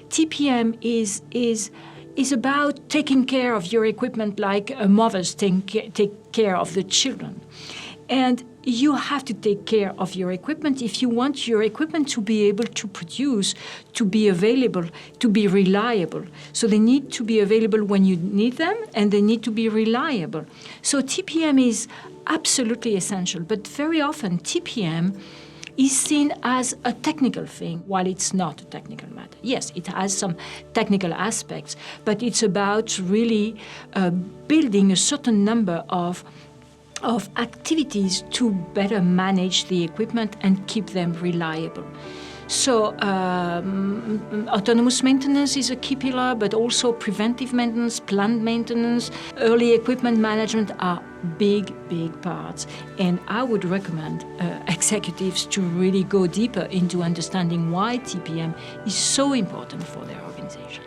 TPM is about taking care of your equipment like mothers take care of the children. And you have to take care of your equipment if you want your equipment to be able to produce, to be available, to be reliable. So they need to be available when you need them, and they need to be reliable. So TPM is absolutely essential, but very often TPM is seen as a technical thing, while it's not a technical matter. Yes, it has some technical aspects, but it's about really building a certain number of activities to better manage the equipment and keep them reliable. So autonomous maintenance is a key pillar, but also preventive maintenance, planned maintenance, early equipment management are big parts. And I would recommend executives to really go deeper into understanding why TPM is so important for their organization.